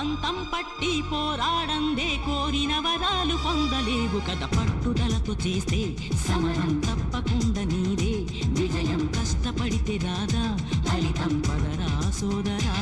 పంతం పట్టి పోరాడందే కోరిన వరాలు పొందలేవు కదా. పట్టుదలతో చేస్తే సమరం తప్పకుండా నీదే విజయం. కష్టపడితే రాదా ఫలితం పదరా సోదరా.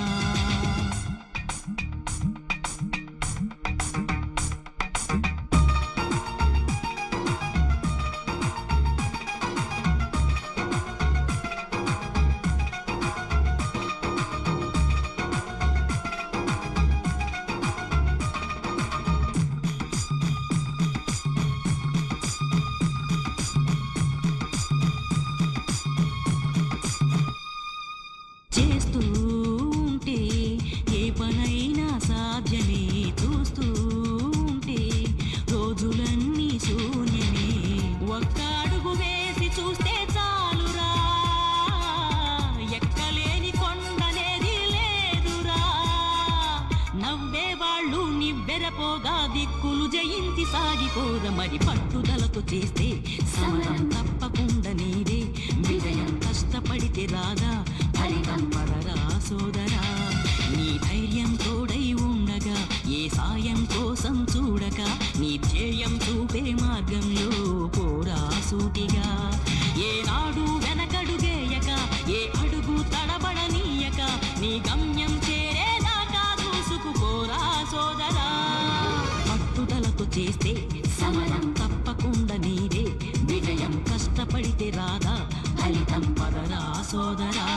చేస్తూ ఉంటే ఏ పనైనా సాధ్యమే. చూస్తూ ఉంటే రోజులన్నీ శూన్యమే. ఒక్క అడుగు వేసి చూస్తే చాలురా, ఎక్కలేని కొండనేది లేదురా. నవ్వేవాళ్ళు నివ్వెరపోగా దిక్కులు జయించి సాగిపోద. మరి పట్టుదలతో చేస్తే సమరం తప్పకుండా నీదే విజయం. కష్టపడితే రాదా ఫలితం పదరా సోదరా. నీ ధైర్యం తోడై ఉండగా ఏ సాయం కోసం చూడక నీ ధ్యేయం చూపే మార్గంలో పోరా సూటిగా. ఏనాడు వెనకడుగేయక ఏ అడుగు తడబడనీయక నీ గమ్యం చేరేదాకా దూసుకుపోరా సోదరా. పట్టుదలతో చేస్తే సమరం తప్పకుండా నీదే విజయం. కష్టపడితే రాదా ఫలితం పదరా సోదరా.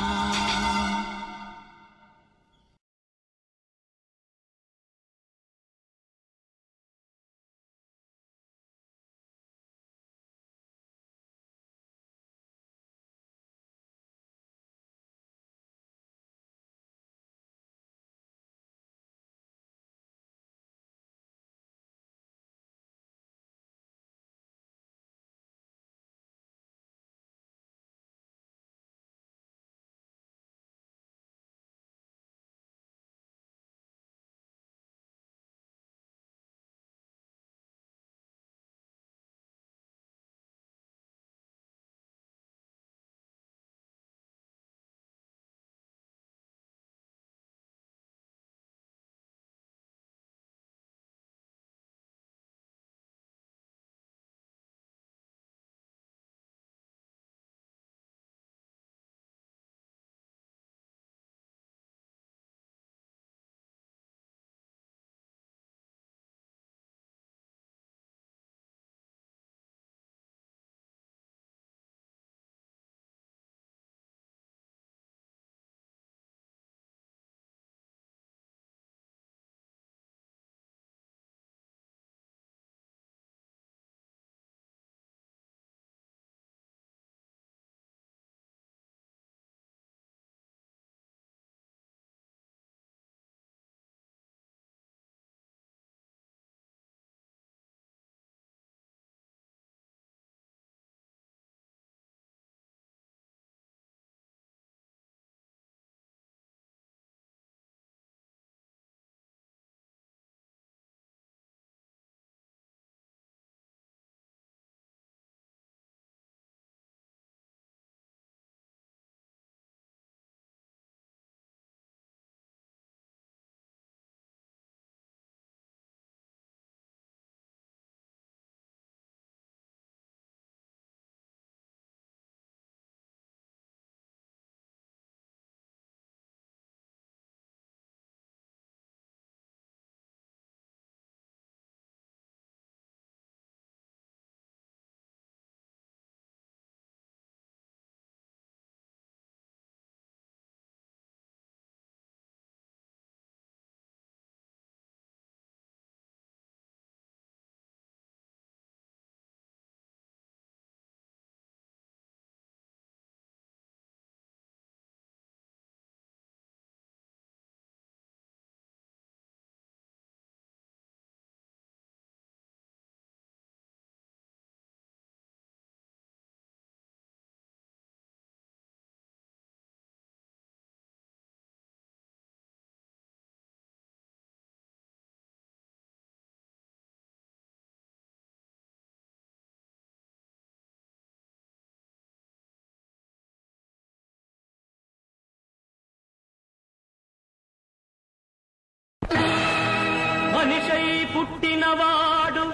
మనిషై పుట్టినవాడు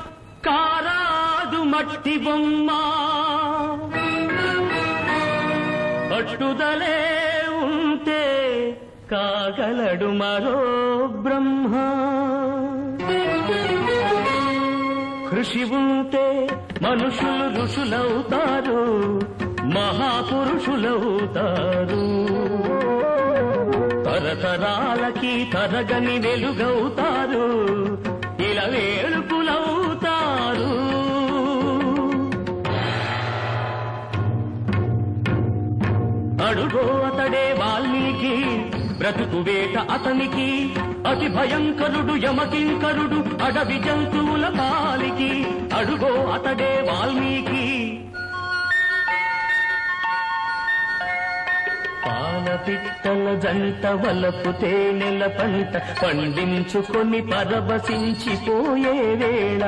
కారాదు మట్టి బొమ్మ పట్టుదలే ఉంటే కాగలడు మరో బ్రహ్మ కృషి ఉంటే మనుషులు ఋషులవుతారు మహాపురుషులవుతారు తరతరాలకి తరగని వెలుగవుతారు ఇలా వేడుకులవుతారు అడుగో అతడే వాల్మీకి బ్రతుకు వేట అతనికి అతి భయంకరుడు యమకింకరుడు అడవి జంతువుల పాలికి అడుగో అతడే వాల్మీకి పాలపిట్టల జంట వలపు తేనెల పంట పండించుకొని పరవశించిపోయే వేళ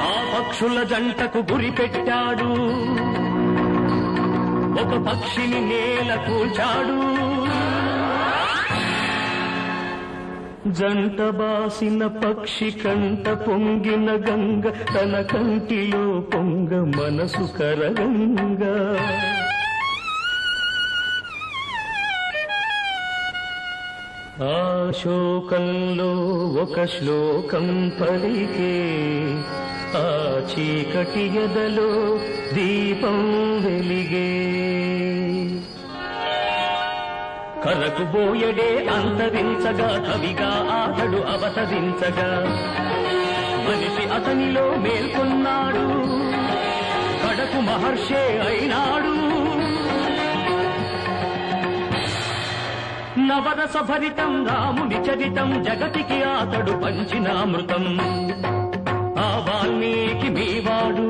ఆ పక్షుల జంటకు గురి పెట్టాడు ఒక పక్షిని నేల కూల్చాడు జంట బాసిన పక్షి కంట పొంగిన గంగ తన కంటిలో పొంగ మనసు కరగంగా ఆ శోకంలో ఒక శ్లోకం పలికే ఆ చీకటి ఎదలో దీపం వెలిగే కరకు బోయడే అంతరించగా కవిగా ఆతడు అవతరించగా మనిషి అతనిలో మేల్కొన్నాడు కడకు మహర్షే అయినాడు నవరస భరితం రాముని చరితం జగతికి ఆతడు పంచినామృతం ఆ వాల్మీకి మీవాడు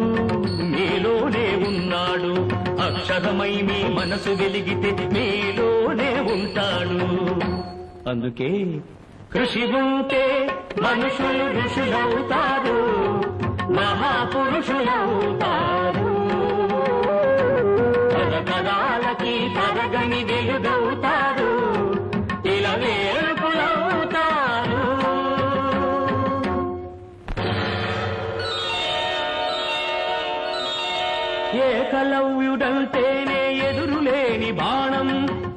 మీలోనే ఉన్నాడు అక్షరమై మీ మనసు వెలిగితే మీలోనే ఉంటాడు అందుకే కృషి ఉంటే మనుషులు ఋషులవుతారు మహాపురుషులవుతారు తరతరాలకి తరగని వెలుగవుతారు ఇలా వేడుకులవుతారు ఏకలవ్యుడంటేనే ఎదురులేని బాణం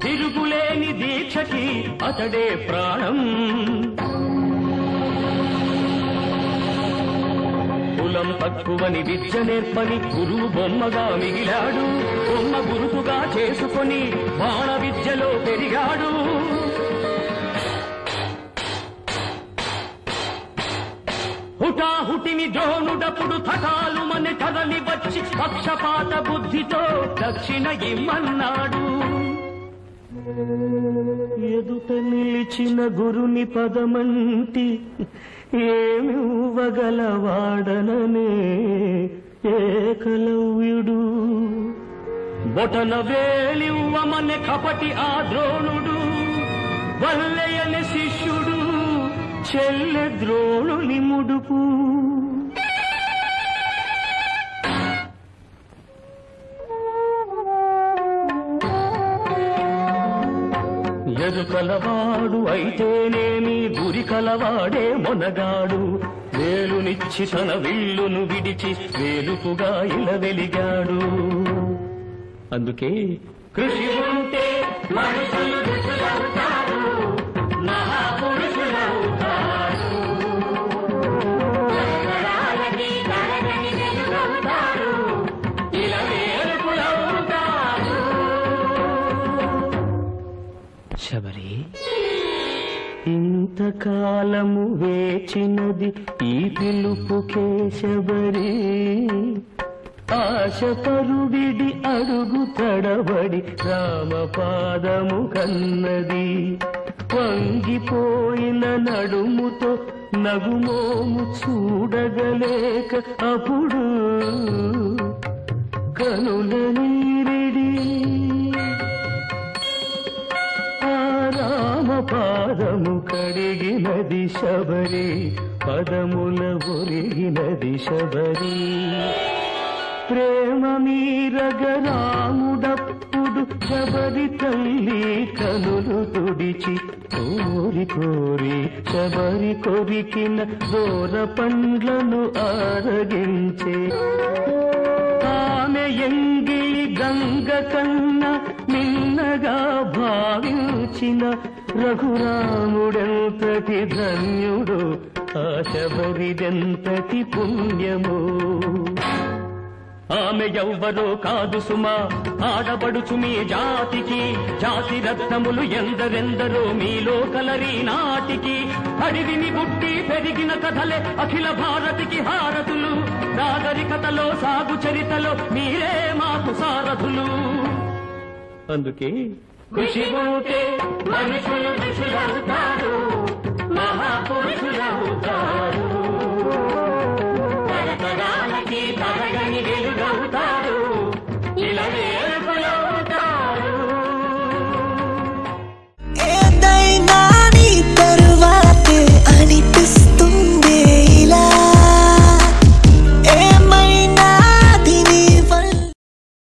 తిరుగులేని దీక్షకి అతడే ప్రాణం కులం తక్కువని విద్య నేర్పని గురువు బొమ్మగా మిగిలాడు బొమ్మ గురుతుగా చేసుకొని బాణ విద్యలో పెరిగాడు హుటాహుటిని ద్రోణుడప్పుడు తటాలు మన కదలి వచ్చి పక్షపాత బుద్ధితో దక్షిణ ఇమ్మన్నాడు ఎదుట నిలిచిన గురుని పదమంటి ఏమివ్వగలవాడననే ఏకలవ్యుడు బొటన వేలివ్వమనే కపటి ఆ ద్రోణుడు వల్లయని శిష్యుడు చెల్లె ద్రోణుని ముడుపు ఎదుకలవాడు అయితేనేమి గురి కలవాడే మొనగాడు వేలునిచ్చి తన విల్లును విడిచి వేలుకుగా ఇలా వెలిగాడు అందుకే కృషి ఉంటే మనుషులు ఋషులవుతారు మహాపురుషులవుతారు ఇలా వేడుకులవుతారు శబరి ఇంతకాలము వేచినది ఈ పిలుపుకే శబరి ఆశపరుడిడి అడుగు తడబడి రామపాదము కన్నది వంగిపోయిన నడుముతో నగుమోము చూడగలేక అప్పుడు కనుల నీరిడి ఆ రామపాదము కడిగినది శబరి పదముల ఒరిగినది శబరి ప్రేమ మీరగ రాముడప్పుడు శబరి తల్లి కనులు తుడిచి కోరి కోరి శబరి కొరికిన దూర పండ్లను ఆరగించే ఆమె ఎంగిలి గంగ కన్న నిన్నగా భావించిన రఘురాముడెంతటి ధన్యుడు ఆ శబరిదెంతటి పుణ్యము ఆమె ఎవ్వరో కాదు సుమా ఆడబడుచు మీ జాతికి జాతి రత్నములు ఎందరెందరో మీలో కలరి నాటికి అడివిని పుట్టి పెరిగిన కథలే అఖిల భారతికి హారతులు నాగరికతలో సాగు చరితలో మీరే మాకు సారథులు అందుకే కృషి ఉంటే మనుషులు ఋషులవుతారు మహాపురుషులవుతారు